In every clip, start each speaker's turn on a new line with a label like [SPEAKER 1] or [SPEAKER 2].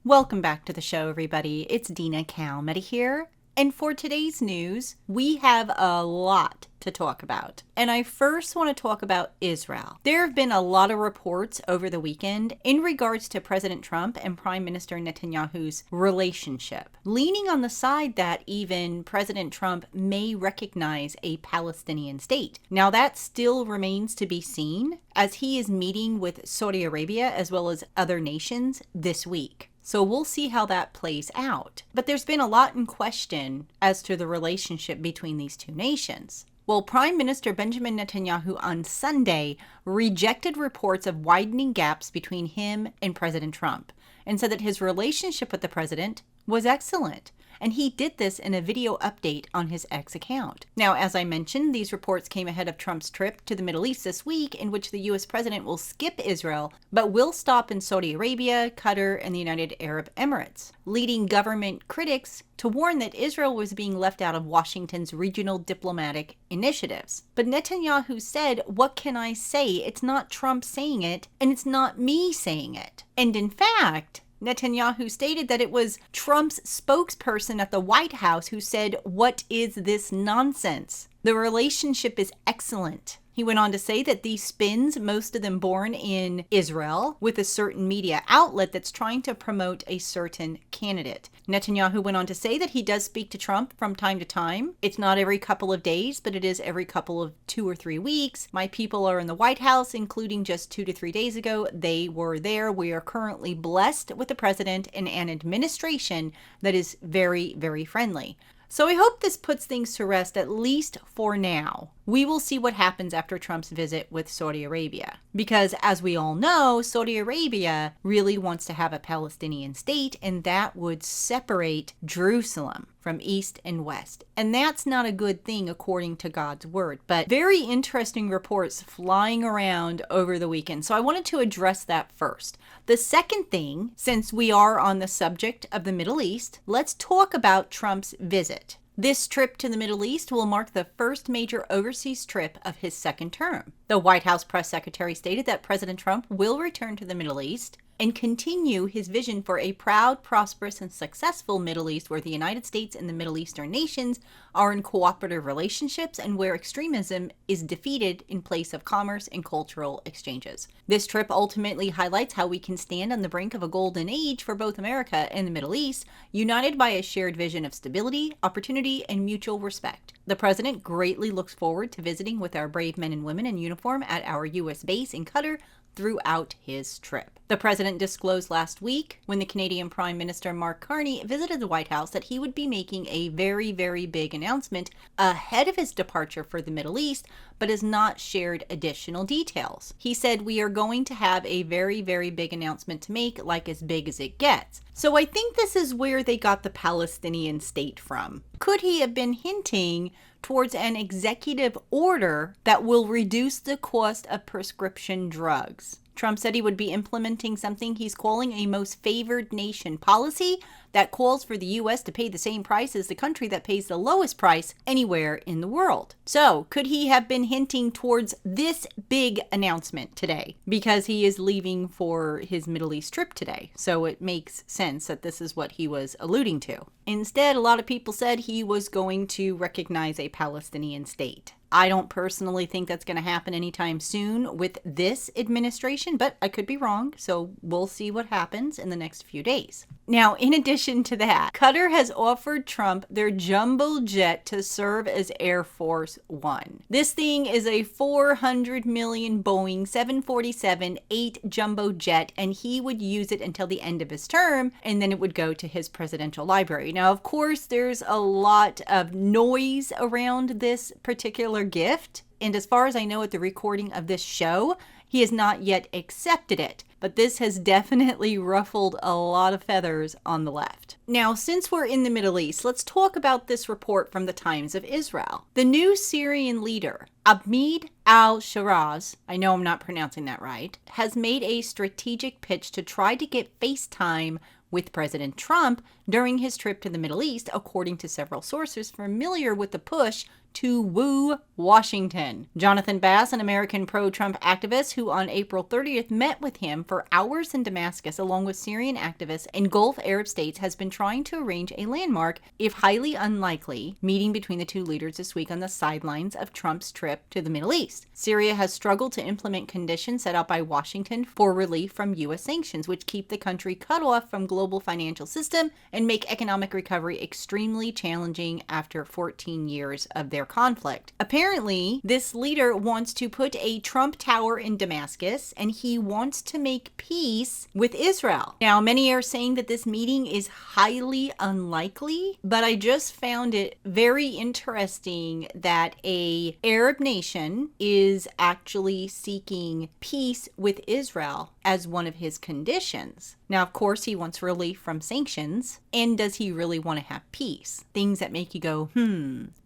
[SPEAKER 1] Welcome back to the show, everybody. It's Dina Calmetta here. And for today's news, we have a lot to talk about. And I first want to talk about Israel. There have been a lot of reports over the weekend in regards to President Trump and Prime Minister Netanyahu's relationship, leaning on the side that even President Trump may recognize a Palestinian state. Now, that still remains to be seen as he is meeting with Saudi Arabia as well as other nations this week. So we'll see how that plays out. But there's been a lot in question as to the relationship between these two nations. Well, Prime Minister Benjamin Netanyahu on Sunday rejected reports of widening gaps between him and President Trump and said that his relationship with the president was excellent. And he did this in a video update on his X account. Now, as I mentioned, these reports came ahead of Trump's trip to the Middle East this week, in which the U.S. president will skip Israel, but will stop in Saudi Arabia, Qatar, and the United Arab Emirates, leading government critics to warn that Israel was being left out of Washington's regional diplomatic initiatives. But Netanyahu said, "What can I say? It's not Trump saying it, and it's not me saying it." And in fact, Netanyahu stated that it was Trump's spokesperson at the White House who said, "What is this nonsense? The relationship is excellent." He went on to say that these spins, most of them born in Israel, with a certain media outlet that's trying to promote a certain candidate. Netanyahu went on to say that he does speak to Trump from time to time. It's not every couple of days, but it is every couple of 2 or 3 weeks. My people are in the White House, including just 2 to 3 days ago. They were there. We are currently blessed with a president and an administration that is very, very friendly. So I hope this puts things to rest, at least for now. We will see what happens after Trump's visit with Saudi Arabia. Because as we all know, Saudi Arabia really wants to have a Palestinian state, and that would separate Jerusalem from east and west. And that's not a good thing according to God's word. But very interesting reports flying around over the weekend. So I wanted to address that first. The second thing, since we are on the subject of the Middle East, let's talk about Trump's visit. This trip to the Middle East will mark the first major overseas trip of his second term. The White House press secretary stated that President Trump will return to the Middle East and continue his vision for a proud, prosperous, and successful Middle East where the United States and the Middle Eastern nations are in cooperative relationships and where extremism is defeated in place of commerce and cultural exchanges. This trip ultimately highlights how we can stand on the brink of a golden age for both America and the Middle East, united by a shared vision of stability, opportunity, and mutual respect. The president greatly looks forward to visiting with our brave men and women in uniform at our U.S. base in Qatar throughout his trip. The president disclosed last week when the Canadian Prime Minister Mark Carney visited the White House that he would be making a very, very big announcement ahead of his departure for the Middle East, but has not shared additional details. He said, "We are going to have a very, very big announcement to make, like as big as it gets." So I think this is where they got the Palestinian state from. Could he have been hinting towards an executive order that will reduce the cost of prescription drugs? Trump said he would be implementing something he's calling a most favored nation policy that calls for the U.S. to pay the same price as the country that pays the lowest price anywhere in the world. So, could he have been hinting towards this big announcement today? Because he is leaving for his Middle East trip today. So it makes sense that this is what he was alluding to. Instead, a lot of people said he was going to recognize a Palestinian state. I don't personally think that's going to happen anytime soon with this administration, but I could be wrong, so we'll see what happens in the next few days. Now, in addition to that, Qatar has offered Trump their jumbo jet to serve as Air Force One. This thing is a $400 million Boeing 747-8 jumbo jet, and he would use it until the end of his term, and then it would go to his presidential library. Now, of course, there's a lot of noise around this particular gift, and as far as I know at the recording of this show, he has not yet accepted it. But this has definitely ruffled a lot of feathers on the left. Now, since we're in the Middle East, let's talk about this report from the Times of Israel. The new Syrian leader, Ahmed al-Sharaz, I know I'm not pronouncing that right, has made a strategic pitch to try to get FaceTime with President Trump during his trip to the Middle East, according to several sources familiar with the push to woo Washington. Jonathan Bass, an American pro-Trump activist who on April 30th met with him for hours in Damascus along with Syrian activists in Gulf Arab states, has been trying to arrange a landmark, if highly unlikely, meeting between the two leaders this week on the sidelines of Trump's trip to the Middle East. Syria has struggled to implement conditions set out by Washington for relief from U.S. sanctions, which keep the country cut off from global financial system and make economic recovery extremely challenging after 14 years of their conflict. Apparently, this leader wants to put a Trump Tower in Damascus, and he wants to make peace with Israel. Now, many are saying that this meeting is highly unlikely, but I just found it very interesting that a Arab nation is actually seeking peace with Israel as one of his conditions. Now, of course, he wants relief from sanctions. And does he really want to have peace? Things that make you go,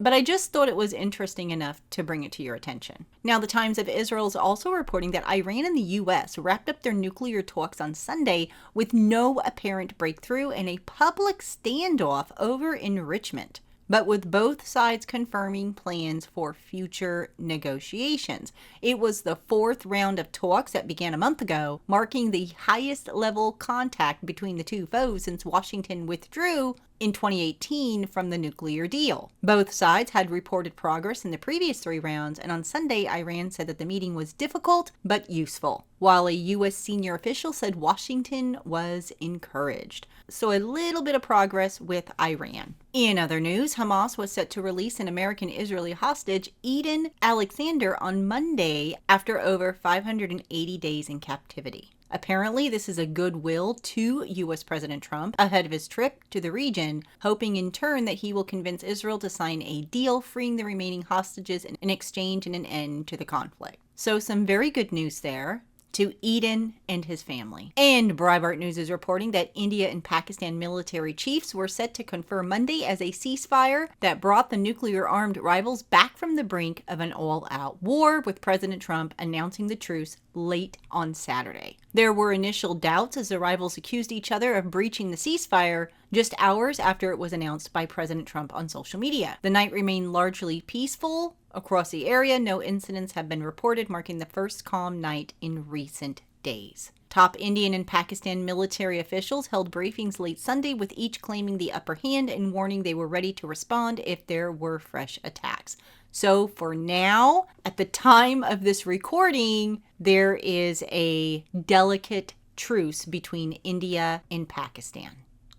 [SPEAKER 1] But I just thought it was interesting enough to bring it to your attention. Now, the Times of Israel is also reporting that Iran and the U.S. wrapped up their nuclear talks on Sunday with no apparent breakthrough and a public standoff over enrichment, but with both sides confirming plans for future negotiations. It was the fourth round of talks that began a month ago, marking the highest level contact between the two foes since Washington withdrew in 2018 from the nuclear deal. Both sides had reported progress in the previous three rounds, and on Sunday, Iran said that the meeting was difficult but useful, while a U.S. senior official said Washington was encouraged. So a little bit of progress with Iran. In other news, Hamas was set to release an American-Israeli hostage, Eden Alexander, on Monday after over 580 days in captivity. Apparently, this is a goodwill to U.S. President Trump ahead of his trip to the region, hoping in turn that he will convince Israel to sign a deal freeing the remaining hostages in exchange and an end to the conflict. So some very good news there to Eden and his family. And Breitbart News is reporting that India and Pakistan military chiefs were set to confer Monday as a ceasefire that brought the nuclear-armed rivals back from the brink of an all-out war, with President Trump announcing the truce late on Saturday. There were initial doubts as the rivals accused each other of breaching the ceasefire just hours after it was announced by President Trump on social media. The night remained largely peaceful across the area. No incidents have been reported, marking the first calm night in recent days. Top Indian and Pakistan military officials held briefings late Sunday, with each claiming the upper hand and warning they were ready to respond if there were fresh attacks. So for now, at the time of this recording, there is a delicate truce between India and Pakistan.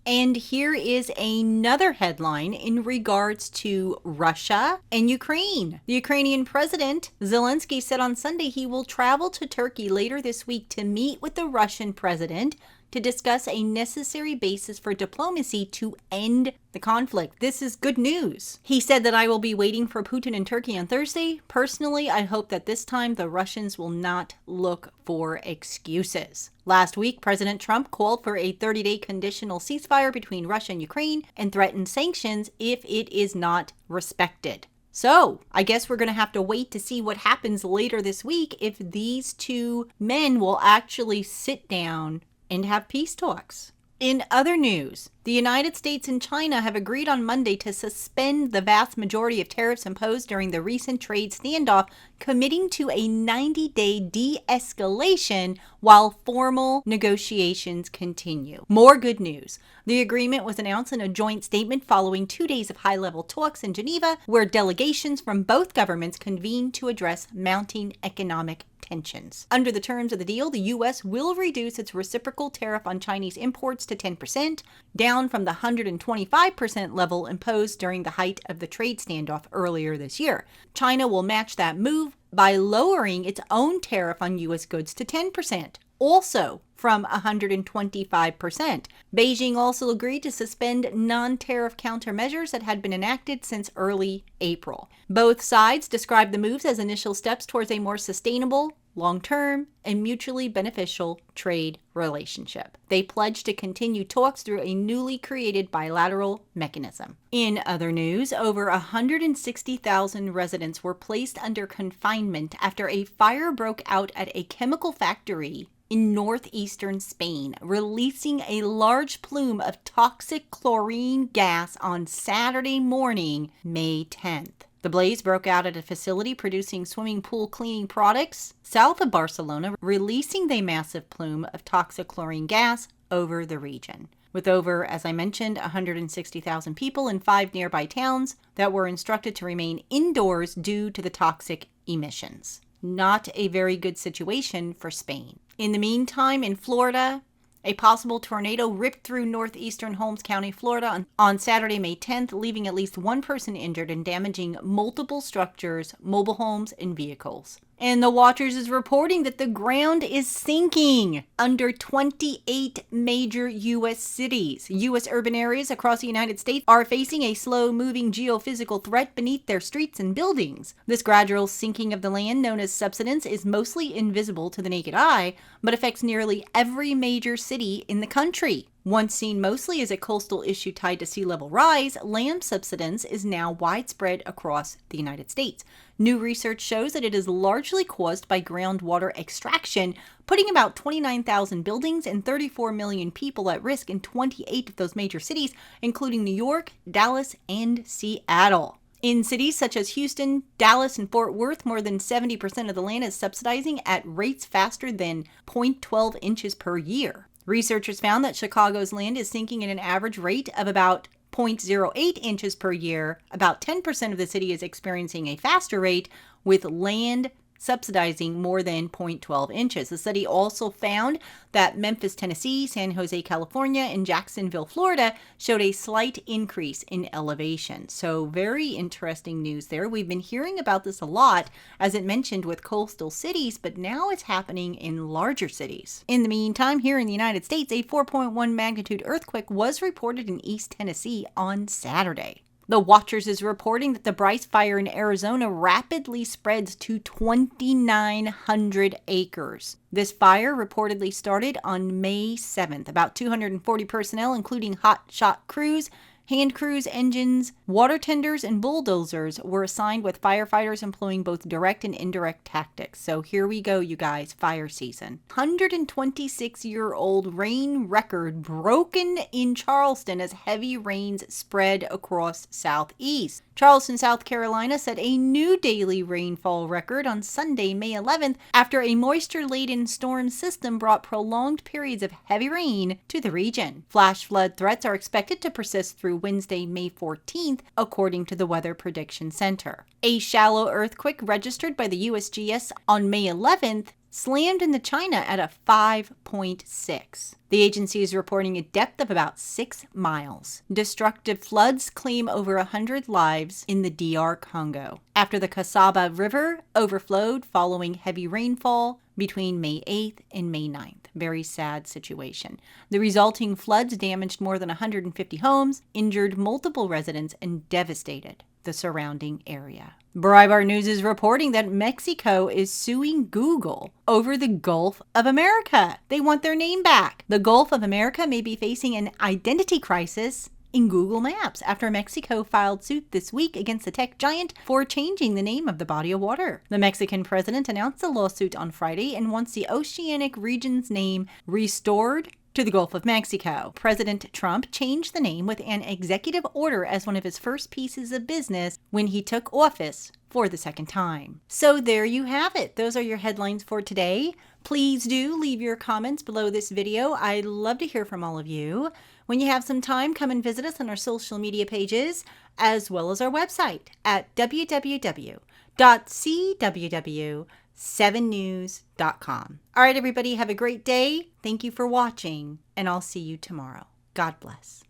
[SPEAKER 1] And here is another headline in regards to Russia and Ukraine. The Ukrainian president, Zelensky, said on Sunday he will travel to Turkey later this week to meet with the Russian president to discuss a necessary basis for diplomacy to end the conflict. This is good news. He said that I will be waiting for Putin in Turkey on Thursday. Personally, I hope that this time the Russians will not look for excuses. Last week, President Trump called for a 30-day conditional ceasefire between Russia and Ukraine and threatened sanctions if it is not respected. So, I guess we're going to have to wait to see what happens later this week if these two men will actually sit down and have peace talks. In other news, the United States and China have agreed on Monday to suspend the vast majority of tariffs imposed during the recent trade standoff, committing to a 90-day de-escalation while formal negotiations continue. More good news. The agreement was announced in a joint statement following 2 days of high-level talks in Geneva, where delegations from both governments convened to address mounting economic tensions. Under the terms of the deal, the U.S. will reduce its reciprocal tariff on Chinese imports to 10%, down from the 125% level imposed during the height of the trade standoff earlier this year. China will match that move by lowering its own tariff on U.S. goods to 10%, also from 125%. Beijing also agreed to suspend non-tariff countermeasures that had been enacted since early April. Both sides described the moves as initial steps towards a more sustainable, long-term, and mutually beneficial trade relationship. They pledged to continue talks through a newly created bilateral mechanism. In other news, over 160,000 residents were placed under confinement after a fire broke out at a chemical factory in northeastern Spain, releasing a large plume of toxic chlorine gas on Saturday morning, May 10th. The blaze broke out at a facility producing swimming pool cleaning products south of Barcelona, releasing a massive plume of toxic chlorine gas over the region. With over, as I mentioned, 160,000 people in 5 nearby towns that were instructed to remain indoors due to the toxic emissions. Not a very good situation for Spain. In the meantime, in Florida, a possible tornado ripped through northeastern Holmes County, Florida on Saturday, May 10th, leaving at least 1 person injured and damaging multiple structures, mobile homes, and vehicles. And the Watchers is reporting that the ground is sinking under 28 major U.S. cities. U.S. urban areas across the United States are facing a slow-moving geophysical threat beneath their streets and buildings. This gradual sinking of the land, known as subsidence, is mostly invisible to the naked eye, but affects nearly every major city in the country. Once seen mostly as a coastal issue tied to sea level rise, land subsidence is now widespread across the United States. New research shows that it is largely caused by groundwater extraction, putting about 29,000 buildings and 34 million people at risk in 28 of those major cities, including New York, Dallas, and Seattle. In cities such as Houston, Dallas, and Fort Worth, more than 70% of the land is subsidizing at rates faster than 0.12 inches per year. Researchers found that Chicago's land is sinking at an average rate of about 0.08 inches per year. About 10% of the city is experiencing a faster rate, with land subsidizing more than 0.12 inches. The study also found that Memphis, Tennessee, San Jose, California, and Jacksonville, Florida showed a slight increase in elevation. So very interesting news there. We've been hearing about this a lot, as it mentioned, with coastal cities, but now it's happening in larger cities. In the meantime, here in the United States, a 4.1 magnitude earthquake was reported in East Tennessee on Saturday. The Watchers is reporting that the Bryce Fire in Arizona rapidly spreads to 2,900 acres. This fire reportedly started on May 7th. About 240 personnel, including hot shot crews, hand crews, engines, water tenders, and bulldozers, were assigned, with firefighters employing both direct and indirect tactics. So here we go, you guys, fire season. 126-year-old rain record broken in Charleston as heavy rains spread across southeast. Charleston, South Carolina set a new daily rainfall record on Sunday, May 11th, after a moisture-laden storm system brought prolonged periods of heavy rain to the region. Flash flood threats are expected to persist through Wednesday, May 14th, according to the Weather Prediction Center. A shallow earthquake registered by the USGS on May 11th slammed into China at a 5.6. The agency is reporting a depth of about 6 miles. Destructive floods claim over 100 lives in the DR Congo after the Kasaba River overflowed following heavy rainfall between May 8th and May 9th. Very sad situation. The resulting floods damaged more than 150 homes, injured multiple residents, and devastated the surrounding area. Breitbart News is reporting that Mexico is suing Google over the Gulf of America. They want their name back. The Gulf of America may be facing an identity crisis in Google Maps after Mexico filed suit this week against the tech giant for changing the name of the body of water. The Mexican president announced the lawsuit on Friday and wants the oceanic region's name restored to the Gulf of Mexico. President Trump changed the name with an executive order as one of his first pieces of business when he took office for the second time. So there you have it. Those are your headlines for today. Please do leave your comments below this video. I'd love to hear from all of you. When you have some time, come and visit us on our social media pages, as well as our website at www.cww7news.com. All right, everybody, have a great day. Thank you for watching, and I'll see you tomorrow. God bless.